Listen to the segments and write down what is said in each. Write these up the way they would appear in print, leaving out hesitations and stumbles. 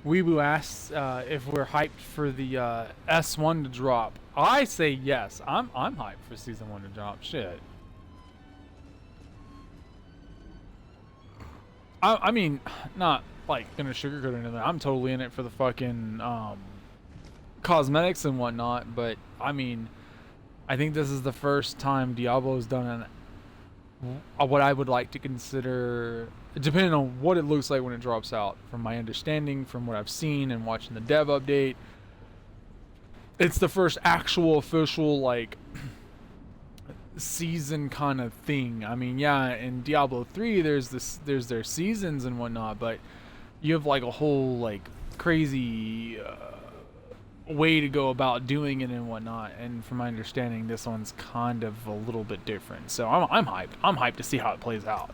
Weebu asks if we're hyped for the S1 to drop. I say yes. I'm hyped for season 1 to drop. Shit. I mean, not like gonna sugarcoat anything. I'm totally in it for the fucking cosmetics and whatnot. But I mean, I think this is the first time Diablo's done what I would like to consider, depending on what it looks like when it drops out, from my understanding, from what I've seen and watching the dev update, it's the first actual official like season kind of thing. I mean, yeah, in Diablo 3 there's their seasons and whatnot, but you have like a whole like crazy way to go about doing it and whatnot, and from my understanding this one's kind of a little bit different, so I'm hyped to see how it plays out.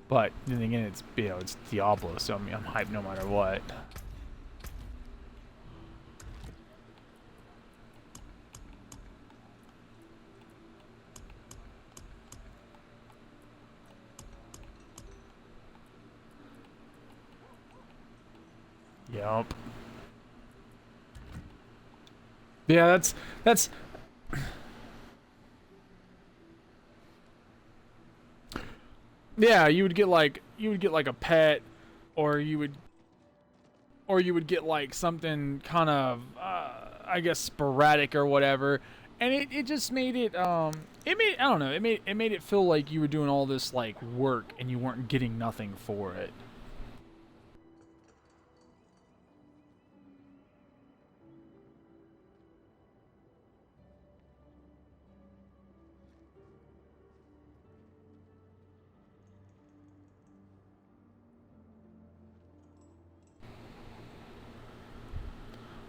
But then again, it's, you know, it's Diablo, so I mean, I'm hyped no matter what. Yup. Yeah, that's yeah, you would get like a pet, or you would get like something kind of I guess sporadic or whatever, and it just made it it made, I don't know, it made it feel like you were doing all this like work and you weren't getting nothing for it.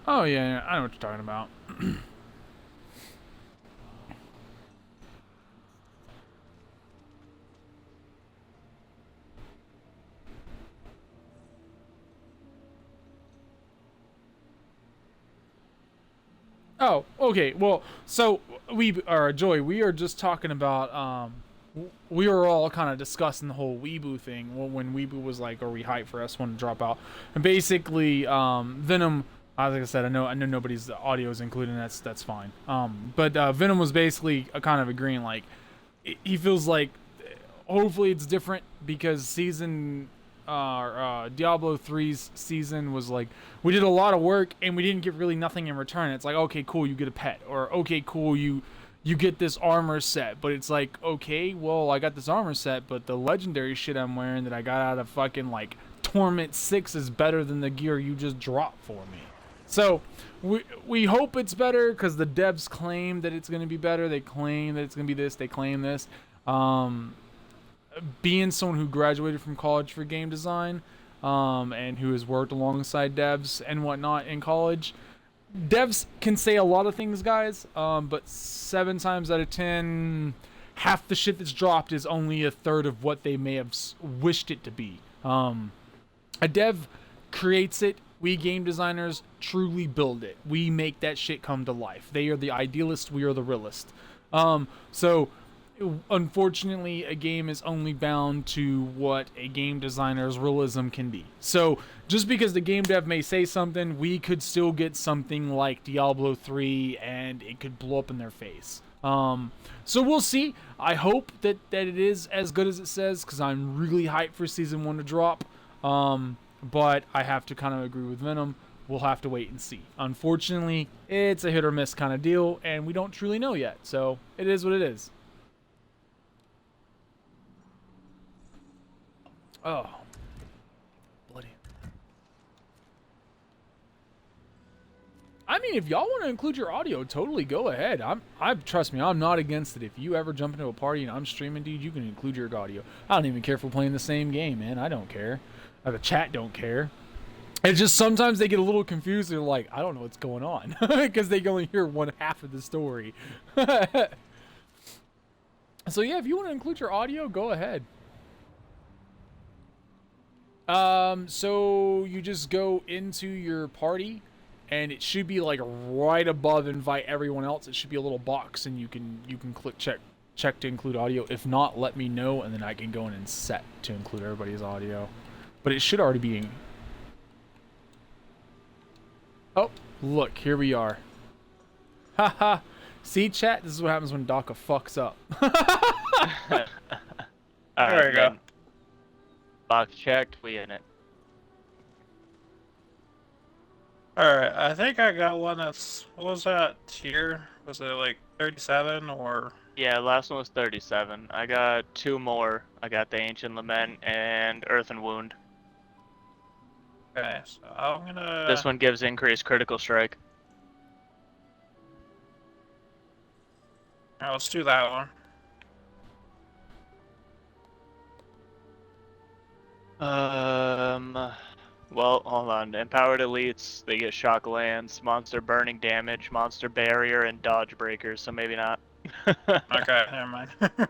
Oh yeah, I know what you're talking about. Oh, okay. Well, so Joy, we are just talking about we were all kind of discussing the whole Weebu thing when Weebu was like, "Are we hyped for S1 to drop out?" And basically, Venom. Like I said, I know nobody's audio is included. And that's fine. But Venom was basically kind of agreeing like, he feels like hopefully it's different because Diablo 3's season was like we did a lot of work and we didn't get really nothing in return. It's like, okay, cool, you get a pet, or okay, cool, you get this armor set, but it's like, okay, well, I got this armor set, but the legendary shit I'm wearing that I got out of fucking like Torment 6 is better than the gear you just dropped for me. So we hope it's better because the devs claim that it's going to be better. They claim that it's going to be this. They claim this. Being someone who graduated from college for game design, and who has worked alongside devs and whatnot in college, devs can say a lot of things, guys. But 7 times out of 10, half the shit that's dropped is only a third of what they may have wished it to be. A dev creates it. We game designers truly build it. We make that shit come to life. They are the idealist. We are the realist. So unfortunately, a game is only bound to what a game designer's realism can be. So just because the game dev may say something, we could still get something like Diablo 3 and it could blow up in their face. So we'll see. I hope that it is as good as it says, because I'm really hyped for Season 1 to drop. But I have to kind of agree with Venom. We'll have to wait and see. Unfortunately, it's a hit or miss kind of deal, and we don't truly know yet. So it is what it is. Oh, bloody. I mean, if y'all want to include your audio, totally go ahead. Trust me, I'm not against it. If you ever jump into a party and I'm streaming, dude, you can include your audio. I don't even care if we're playing the same game, man. I don't care. The chat don't care. It's just sometimes they get a little confused. They're like, I don't know what's going on, because they can only hear one half of the story. So yeah, if you want to include your audio, go ahead. So you just go into your party, and it should be like right above invite everyone else. It should be a little box, and you can click check to include audio. If not, let me know, and then I can go in and set to include everybody's audio. But it should already be. Oh, look, here we are. Haha. See, chat? This is what happens when Daka fucks up. There we go. Box checked, we in it. Alright, I think I got one that's, what was that tier? Was it like 37 or? Yeah, last one was 37. I got 2 more. I got the Ancient Lament and Earth and Wound. Okay, so I'm gonna... This one gives increased critical strike. Alright, let's do that one. Well, hold on. Empowered elites, they get shock lands, monster burning damage, monster barrier, and dodge breakers, so maybe not. Okay, never mind. I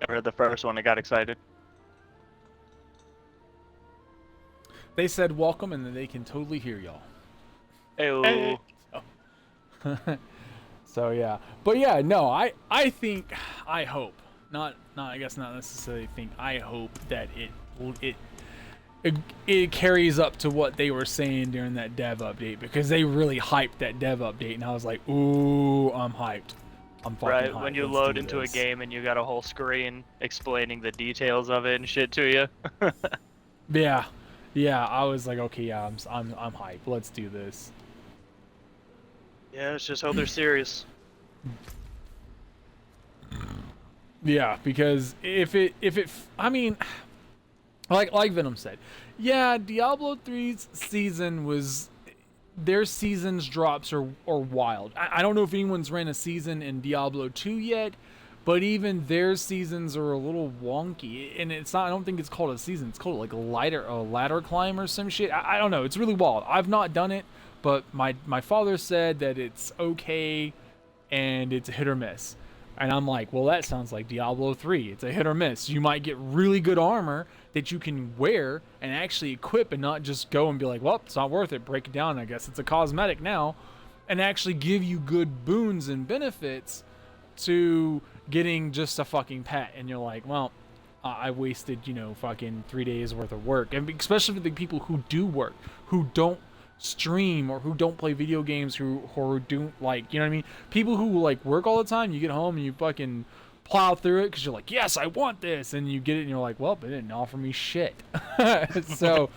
heard the first one, I got excited. They said welcome, and then they can totally hear y'all. Hey. So yeah, but yeah, no, I think, I hope, not I guess not necessarily think, I hope that it carries up to what they were saying during that dev update, because they really hyped that dev update, and I was like, ooh, I'm hyped. I'm fucking hyped. Right, when you load into a game and you got a whole screen explaining the details of it and shit to you. Yeah, I was like, okay, yeah, I'm hyped. Let's do this. Yeah, let's just hope they're serious. Yeah, because if it, I mean, like Venom said, yeah, Diablo 3's season was, their season's drops are wild. I don't know if anyone's ran a season in Diablo 2 yet, but even their seasons are a little wonky, and it's not, I don't think it's called a season, it's called like a ladder climb or some shit. I don't know, it's really wild. I've not done it, but my father said that it's okay, and it's a hit or miss. And I'm like, well, that sounds like Diablo 3. It's a hit or miss. You might get really good armor that you can wear and actually equip, and not just go and be like, well, it's not worth it. Break it down. I guess it's a cosmetic now. And actually give you good boons and benefits to getting just a fucking pet. And you're like, well, I wasted, fucking 3 days worth of work. And especially for the people who do work, who don't stream or who don't play video games, who don't, like, you know what I mean? People who like work all the time, you get home and you fucking plow through it because you're like, yes, I want this, and you get it and you're like, well, they didn't offer me shit. So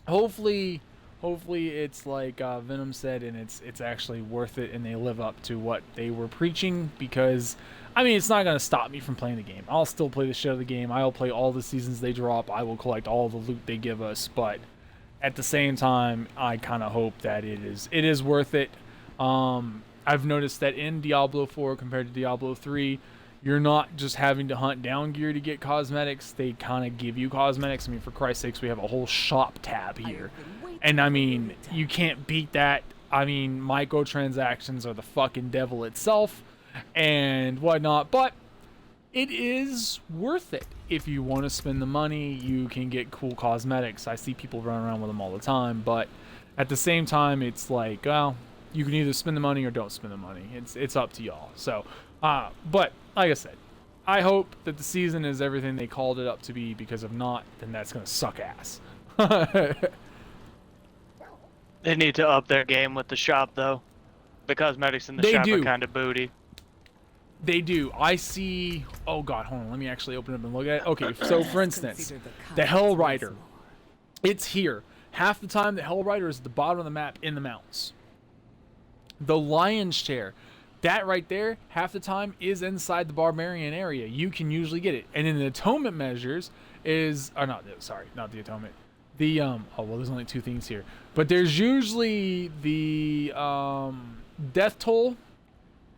hopefully it's like Venom said, and it's actually worth it, and they live up to what they were preaching, because I mean, it's not going to stop me from playing the game. I'll still play the shit out of the game. I will play all the seasons they drop. I will collect all the loot they give us, but at the same time, I kind of hope that it is worth it. I've noticed that in Diablo 4 compared to Diablo 3, you're not just having to hunt down gear to get cosmetics. They kind of give you cosmetics. I mean, for Christ's sakes, we have a whole shop tab here. And I mean, you can't beat that. I mean, microtransactions are the fucking devil itself and whatnot. But it is worth it. If you want to spend the money, you can get cool cosmetics. I see people running around with them all the time. But at the same time, it's like, well, you can either spend the money or don't spend the money. It's up to y'all. So, but like I said, I hope that the season is everything they called it up to be, because if not, then that's gonna suck ass. They need to up their game with the shop, though. The cosmetics in the shop are kind of booty. They do. I see. Oh god, hold on. Let me actually open it up and look at it. Okay, so for instance, the Hell Rider. It's here. Half the time, the Hell Rider is at the bottom of the map in the mountains. The Lion's Chair, that right there, half the time is inside the Barbarian area. You can usually get it. And in the atonement measures is, or not, sorry, not the atonement. The, oh, well, there's only two things here. But there's usually the death toll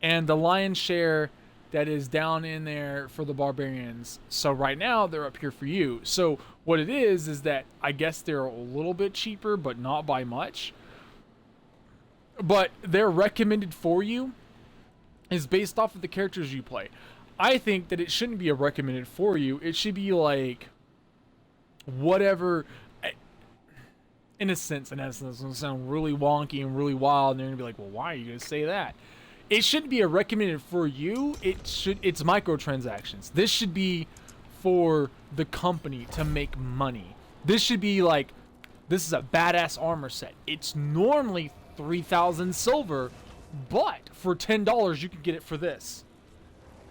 and the Lion's Share that is down in there for the Barbarians. So right now, they're up here for you. So what it is that I guess they're a little bit cheaper, but not by much. But their recommended for you is based off of the characters you play. I think that it shouldn't be a recommended for you. It should be like whatever, in a sense, and that's going to sound really wonky and really wild, and they're going to be like, well, why are you going to say that? It shouldn't be a recommended for you. It's microtransactions. This should be for the company to make money. This should be like, this is a badass armor set. It's normally 3,000 silver, but for $10 you can get it for this.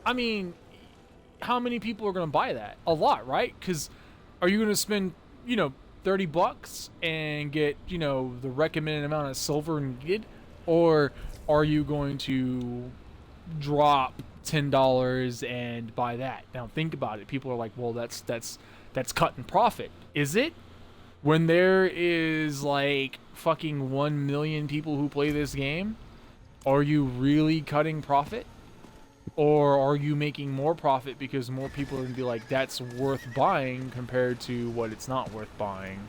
I mean, how many people are going to buy that? A lot, right? Because are you going to spend, $30 and get, the recommended amount of silver and get, or are you going to drop $10 and buy that? Now think about it. People are like, well, that's cutting profit. Is it? When there is like fucking 1 million people who play this game, are you really cutting profit? Or are you making more profit because more people are going to be like, that's worth buying compared to what it's not worth buying?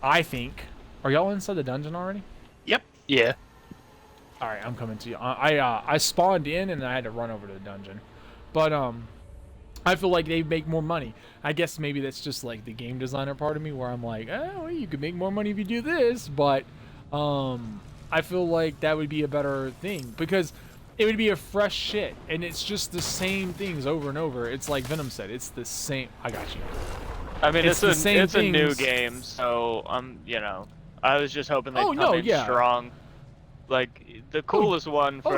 I think. Are y'all inside the dungeon already? Yep. Yeah. Alright, I'm coming to you. I spawned in and I had to run over to the dungeon. But, I feel like they make more money. I guess maybe that's just like the game designer part of me where I'm like, oh, well, you could make more money if you do this, but I feel like that would be a better thing because it would be a fresh shit, and it's just the same things over and over. It's like Venom said, it's the same. I got you. I mean, it's a new game, so I was just hoping they'd come in strong. Like, the coolest one for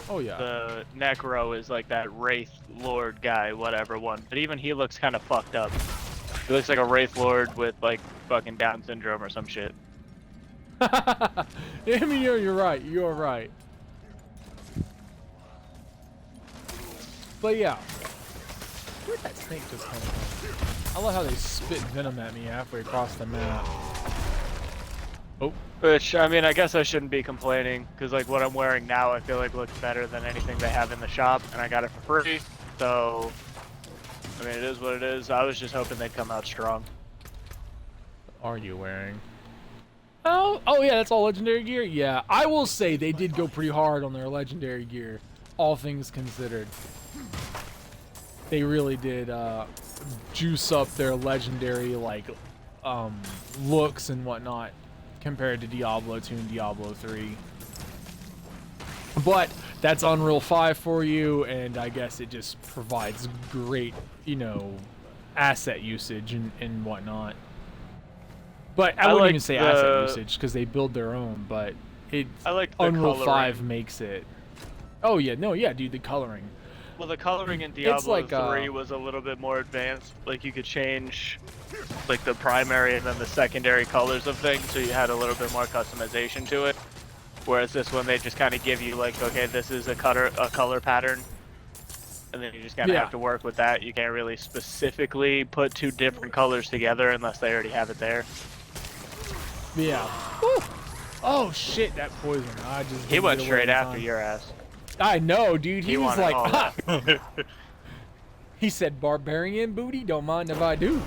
the Necro is like that Wraith Lord guy, whatever one. But even he looks kind of fucked up. He looks like a Wraith Lord with like fucking Down syndrome or some shit. I mean, you're right. You're right. But yeah. Where'd that snake just come from? I love how they spit venom at me halfway across the map. Oh. Which, I mean, I guess I shouldn't be complaining, because, like, what I'm wearing now I feel like looks better than anything they have in the shop, and I got it for free, so, I mean, it is what it is. I was just hoping they'd come out strong. What are you wearing? Oh, yeah, that's all legendary gear? Yeah, I will say they did go pretty hard on their legendary gear, all things considered. They really did, juice up their legendary, like, looks and whatnot, compared to Diablo 2 and Diablo 3. But that's Unreal 5 for you, and I guess it just provides great, asset usage and whatnot. But I wouldn't even say asset usage because they build their own, but Unreal 5 makes it. Oh yeah, no, yeah, dude, the coloring. Well, the coloring in Diablo 3 was a little bit more advanced. Like, you could change, like, the primary and then the secondary colors of things, so you had a little bit more customization to it. Whereas this one, they just kind of give you, like, okay, this is a color pattern, and then you just kind of have to work with that. You can't really specifically put two different colors together unless they already have it there. Yeah. Woo. Oh, shit, that poison. He went straight after your ass. I know, dude. He was like, he said, "Barbarian booty, don't mind if I do."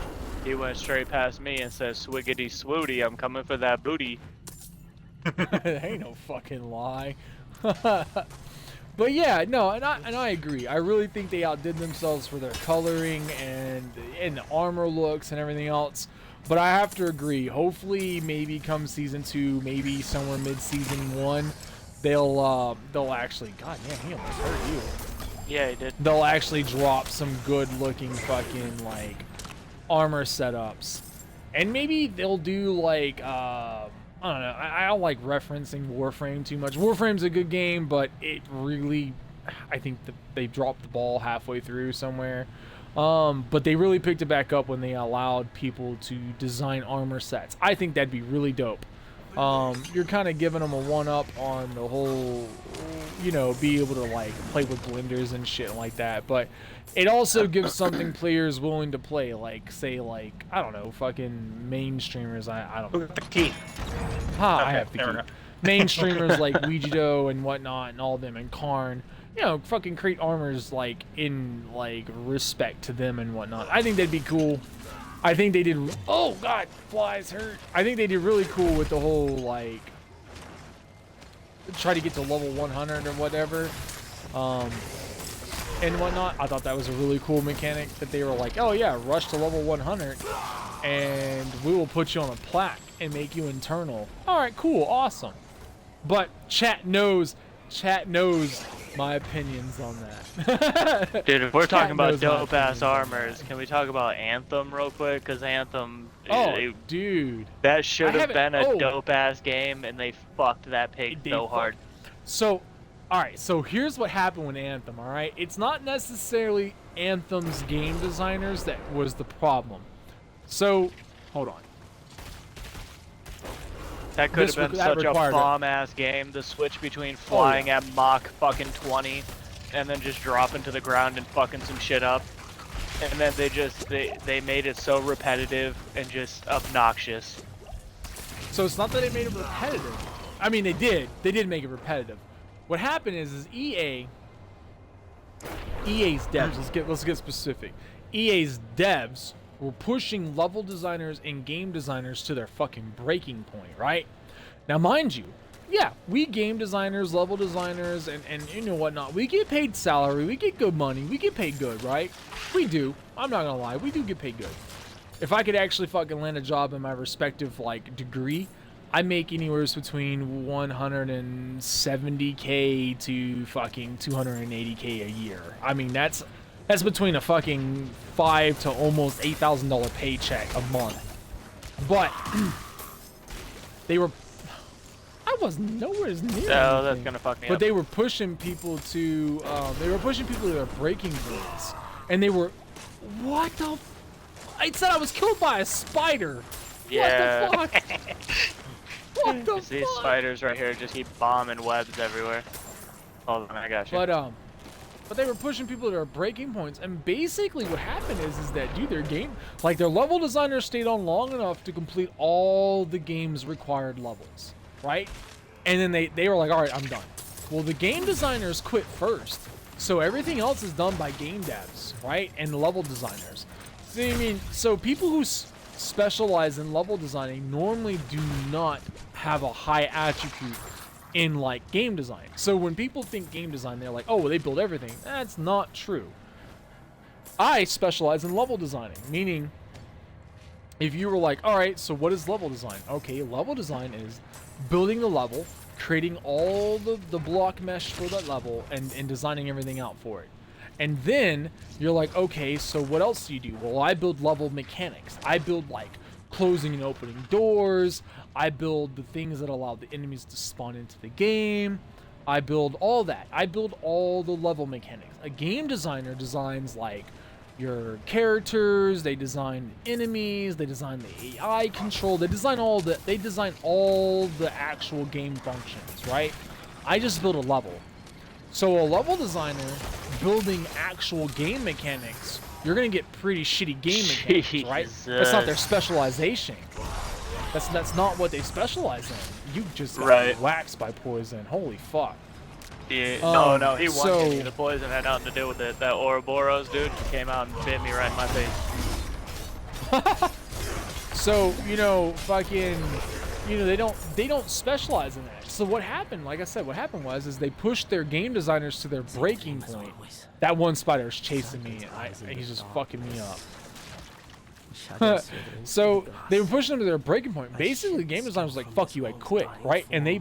He went straight past me and said, "Swiggity swooty, I'm coming for that booty." Ain't no fucking lie. But yeah, no, and I agree. I really think they outdid themselves for their coloring and the armor looks and everything else. But I have to agree. Hopefully, maybe come season 2, maybe somewhere mid-season 1. They'll actually, god damn, he almost hurt you. Yeah, he did. They'll actually drop some good looking fucking like armor setups, and maybe they'll do like I don't know. I don't like referencing Warframe too much. Warframe's a good game, but it really, I think they dropped the ball halfway through somewhere. But they really picked it back up when they allowed people to design armor sets. I think that'd be really dope. You're kind of giving them a one-up on the whole, you know, be able to like play with blenders and shit like that. But it also gives something players willing to play, like say like I don't know, fucking mainstreamers. I don't know. Look at the key. I have the key. Mainstreamers like Ouijido and whatnot, and all of them, and Karn. You know, fucking create armors like in like respect to them and whatnot. I think that'd be cool. I think they did. Oh god, flies hurt. I think they did really cool with the whole like try to get to level 100 or whatever, and whatnot. I thought that was a really cool mechanic that they were like, oh yeah, rush to level 100, and we will put you on a plaque and make you internal. All right, cool, awesome. But chat knows my opinions on that. Dude, if we're talking about dope ass armors, can we talk about Anthem real quick? Because Anthem, dude, that should have been a dope ass game, and they fucked that pig so hard. So, all right, so here's what happened with Anthem. All right, it's not necessarily Anthem's game designers that was the problem. So, hold on. That could have been such a bomb-ass game, the switch between flying at Mach fucking 20 and then just dropping to the ground and fucking some shit up. And then they made it so repetitive and just obnoxious. So it's not that they made it repetitive. I mean, they did make it repetitive. What happened is EA's devs, let's get specific. EA's devs were pushing level designers and game designers to their fucking breaking point, right? Now, mind you, yeah, we game designers, level designers, and you know whatnot, we get paid salary, we get good money, we get paid good, right? We do. I'm not gonna lie, we do get paid good. If I could actually fucking land a job in my respective, like, degree, I make anywhere between 170K to fucking 280K a year. I mean, that's between a fucking $5,000 to almost $8,000 paycheck a month. But I was nowhere near anything. Oh, that's gonna fuck me up. But they were pushing people to their breaking points, and they were, what the? I said I was killed by a spider. Yeah. What the fuck? What the fuck? These spiders right here just keep bombing webs everywhere. Hold on, I got you. But they were pushing people to their breaking points, and basically what happened is that, dude, their level designers stayed on long enough to complete all the game's required levels, right? And then they were like, all right, I'm done. Well, the game designers quit first, so everything else is done by game devs, right? And level designers. So, I mean, so people who specialize in level designing normally do not have a high attribute in like game design. So when people think game design, they're like, oh, well, they build everything. That's not true. I specialize in level designing, meaning if you were like, all right, so what is level design? Okay, level design is building the level, creating all the block mesh for that level, and designing everything out for it. And then you're like, okay, so what else do you do? Well, I build level mechanics. I build like closing and opening doors. I build the things that allow the enemies to spawn into the game. I build all that. I build all the level mechanics. A game designer designs like your characters, they design enemies, they design the AI control, they design all the actual game functions, right? I just build a level. So a level designer building actual game mechanics, you're gonna get pretty shitty game mechanics, right? That's not their specialization. That's not what they specialize in. You just got waxed by poison. Holy fuck. Yeah, no, he won me. The poison had nothing to do with it. That Ouroboros dude came out and bit me right in my face. So, fucking, they don't specialize in that. So what happened, like I said, what happened was they pushed their game designers to their breaking point. That one spider is chasing me, and he's just fucking me up. So they were pushing them to their breaking point. Basically, the game designer was like, "Fuck you, I quit," right? And they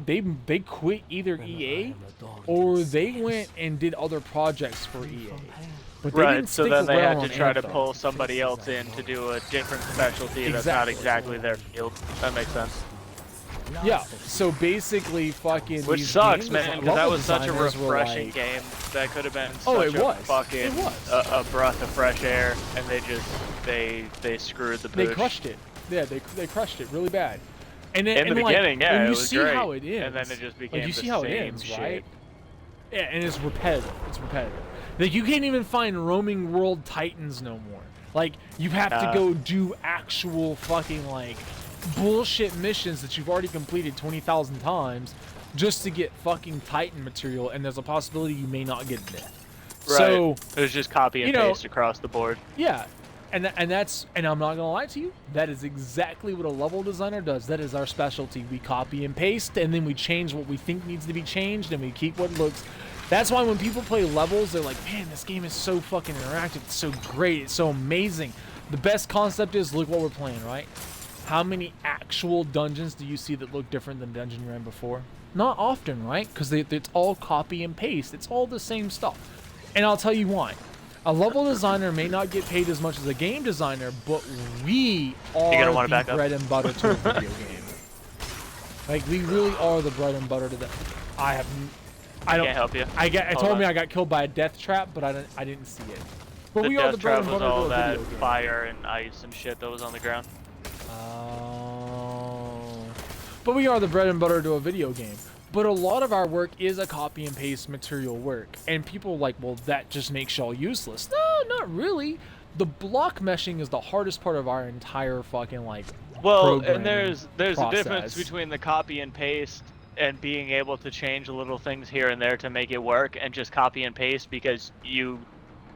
quit either EA or they went and did other projects for EA. But they didn't so stick then they had around to try Anthem. to pull somebody else in to do a different specialty that's not exactly their field. That makes sense. Yeah, so basically fucking Which sucks, man, because that was such a refreshing game. That could have been such a fucking a breath of fresh air, and they screwed the pooch. They crushed it. Yeah, they crushed it really bad. And then, in the beginning, yeah, when it you was see great. how it ends, And then it just became you the see how it same ends, shit. right? Yeah, and it's repetitive. It's repetitive. Like, you can't even find roaming world titans no more. Like, you have to go do actual fucking, like, bullshit missions that you've already completed 20,000 times just to get fucking titan material, and there's a possibility you may not get it. Right. So, it was just copy and paste across the board. Yeah. And I'm not gonna lie to you, that is exactly what a level designer does. That is our specialty. We copy and paste, and then we change what we think needs to be changed, and we keep what looks. That's why when people play levels, they're like, man, this game is so fucking interactive. It's so great. It's so amazing. The best concept is, look what we're playing, right? How many actual dungeons do you see that look different than the dungeon you ran before? Not often, right? Because it's all copy and paste. It's all the same stuff. And I'll tell you why. A level designer may not get paid as much as a game designer, but we are the bread and butter to a video game. Like, we really are the bread and butter to that. I can't help you. I got killed by a death trap, but I didn't see it. But we are the bread and butter to a video game. Fire and ice and shit that was on the ground. But we are the bread and butter to a video game. But a lot of our work is a copy and paste material work. And people are like, well, that just makes y'all useless. No, not really. The block meshing is the hardest part of our entire fucking, like, and there's a difference between the copy and paste and being able to change little things here and there to make it work, and just copy and paste because you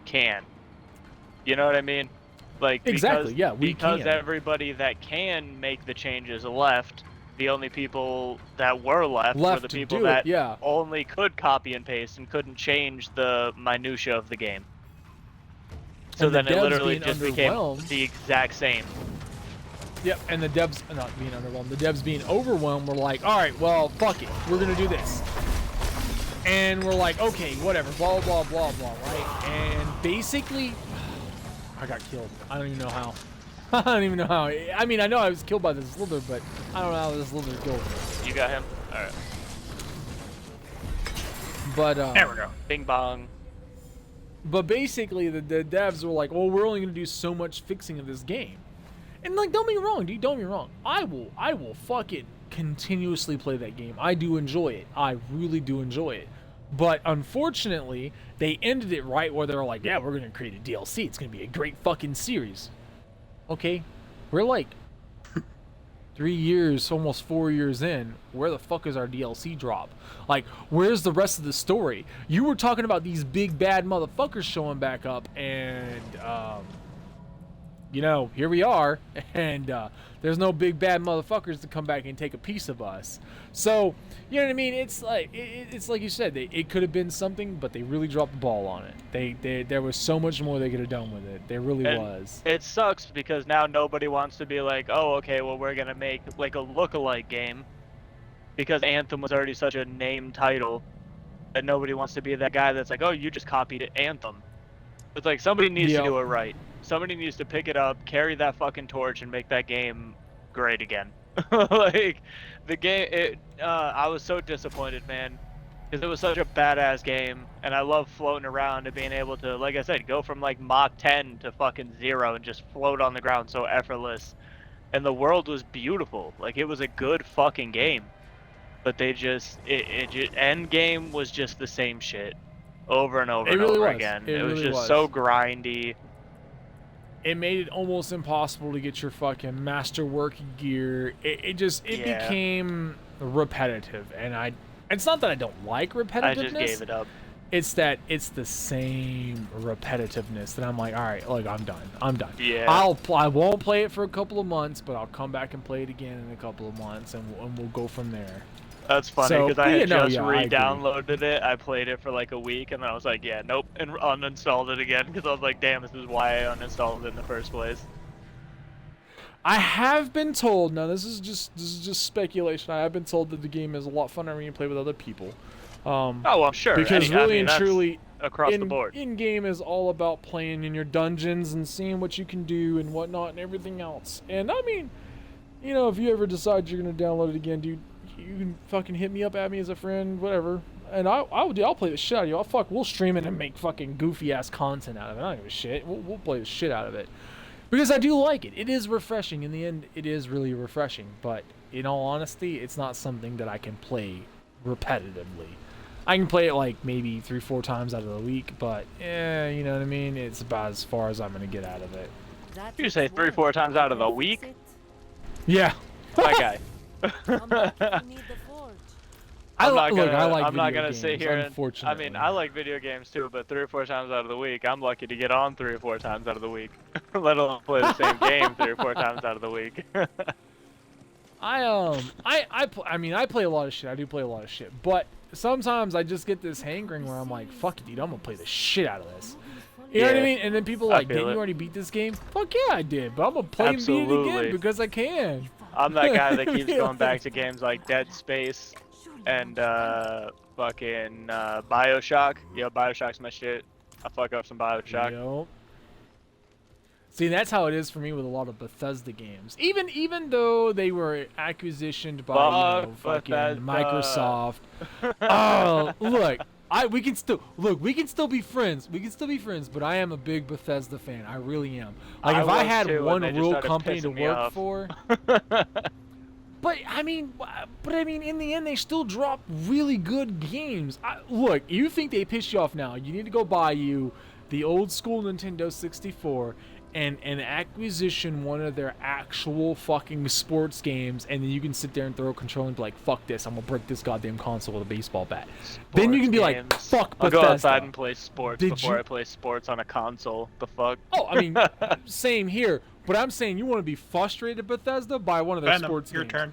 can. You know what I mean? Like, exactly, yeah, because everybody that can make the changes left, the only people that were left were the people that only could copy and paste and couldn't change the minutia of the game. So then it literally just became the exact same. Yep, and the devs, not being underwhelmed, the devs being overwhelmed were like, alright, well, fuck it, we're gonna do this. And we're like, okay, whatever, blah, blah, blah, blah, right? And basically, I got killed. I don't even know how. I don't even know how. I mean, I know I was killed by this slither, but I don't know how this slither killed me. You got him? Alright. But, there we go. Bing bong. But basically, the devs were like, well, we're only going to do so much fixing of this game. And, like, don't get me wrong, dude, don't get me wrong. I will fucking continuously play that game. I do enjoy it. I really do enjoy it. But unfortunately, they ended it right where they're like, yeah, we're going to create a DLC. It's going to be a great fucking series. Okay, we're like 3 years, almost 4 years in. Where the fuck is our DLC drop? Like, where's the rest of the story? You were talking about these big bad motherfuckers showing back up, and here we are, and there's no big bad motherfuckers to come back and take a piece of us. So, you know what I mean? It's like it's like you said, it could have been something, but they really dropped the ball on it. There was so much more they could have done with it. There really was. It sucks because now nobody wants to be like, oh, okay, well, we're gonna make like a look-alike game, because Anthem was already such a named title that nobody wants to be that guy that's like, oh, you just copied Anthem. It's like somebody needs to do it right. Somebody needs to pick it up, carry that fucking torch, and make that game great again. Like, the game, I was so disappointed, man, because it was such a badass game, and I love floating around and being able to, like I said, go from like Mach 10 to fucking 0 and just float on the ground so effortless. And the world was beautiful. Like, it was a good fucking game. But they just, end game was just the same shit over and over and over again. It was just so grindy. It made it almost impossible to get your fucking masterwork gear. It became repetitive, and it's not that I don't like repetitiveness. I just gave it up. It's that it's the same repetitiveness that I'm like, all right, look, I'm done. Yeah. I won't play it for a couple of months, but I'll come back and play it again in a couple of months, and we'll go from there. That's funny, because I had just re-downloaded it. I played it for like a week, and then I was like, yeah, nope, and uninstalled it again, because I was like, damn, this is why I uninstalled it in the first place. I have been told, now this is just speculation, I have been told that the game is a lot funner when you play with other people. Oh, well, sure. Because really and truly, across the board, in-game is all about playing in your dungeons and seeing what you can do and whatnot and everything else. And I mean, you know, if you ever decide you're gonna download it again, dude, you can fucking hit me up, add me as a friend, whatever. And I'll play the shit out of you. We'll stream it and make fucking goofy ass content out of it. I don't give a shit. We'll play the shit out of it. Because I do like it. It is refreshing. In the end, it is really refreshing. But in all honesty, it's not something that I can play repetitively. I can play it like maybe 3-4 times out of the week, but you know what I mean? It's about as far as I'm going to get out of it. You say 3-4 times out of the week? Yeah. My guy. I'm not gonna sit here and, I mean, I like video games too, but 3 or 4 times out of the week, I'm lucky to get on 3 or 4 times out of the week, let alone play the same game 3 or 4 times out of the week. I play a lot of shit. I do play a lot of shit, but sometimes I just get this hankering where I'm like, fuck it, dude, I'm gonna play the shit out of this. You know what I mean? And then people are like, didn't you already beat this game? Fuck yeah, I did, but I'm gonna play and beat it again because I can. I'm that guy that keeps going back to games like Dead Space and fucking Bioshock. Yo, Bioshock's my shit. I fuck up some Bioshock. Yep. See, that's how it is for me with a lot of Bethesda games. Even though they were acquisitioned by fucking Microsoft. Oh, look. We can still be friends. We can still be friends, but I am a big Bethesda fan. I really am. Like, if I had one real company to work for. But I mean, in the end, they still drop really good games. Look, you think they pissed you off now? You need to go buy you the old school Nintendo 64 and acquisition one of their actual fucking sports games, and then you can sit there and throw a controller and be like, fuck this, I'm gonna break this goddamn console with a baseball bat. Then you can be like, fuck Bethesda. I'll go outside and play sports before I play sports on a console. The fuck? Oh, I mean, same here. But I'm saying, you want to be frustrated, Bethesda, by one of their sports games. Your turn.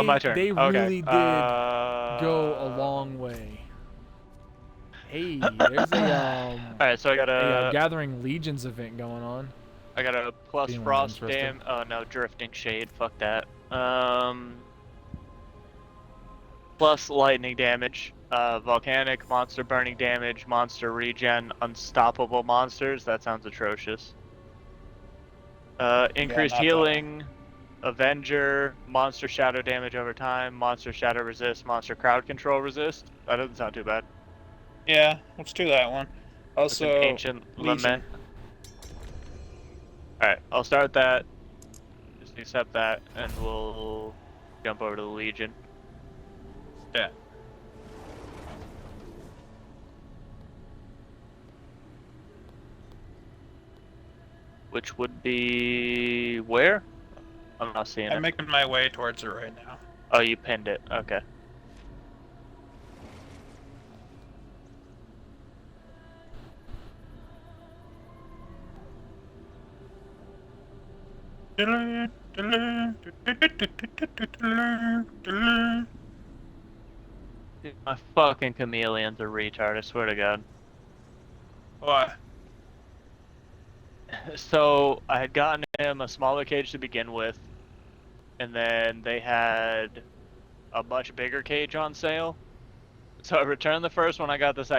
My turn. They really did go a long way. Hey, there's a Alright, so I got a Gathering Legions event going on. I got a plus frost dam. Oh no, drifting shade. Fuck that. Plus lightning damage. Volcanic, monster burning damage, monster regen, unstoppable monsters. That sounds atrocious. Increased healing, Avenger, monster shadow damage over time, monster shadow resist, monster crowd control resist. That doesn't sound too bad. Yeah, let's do that one. Also, Ancient Lament. Alright, I'll start that. Just accept that, and we'll jump over to the Legion. Yeah. Which would be where? I'm not seeing it. I'm making my way towards it right now. Oh, you pinned it. Okay. Dude, my fucking chameleon's a retard, I swear to God. What? So, I had gotten him a smaller cage to begin with, and then they had a much bigger cage on sale. So I returned the first one, I got the second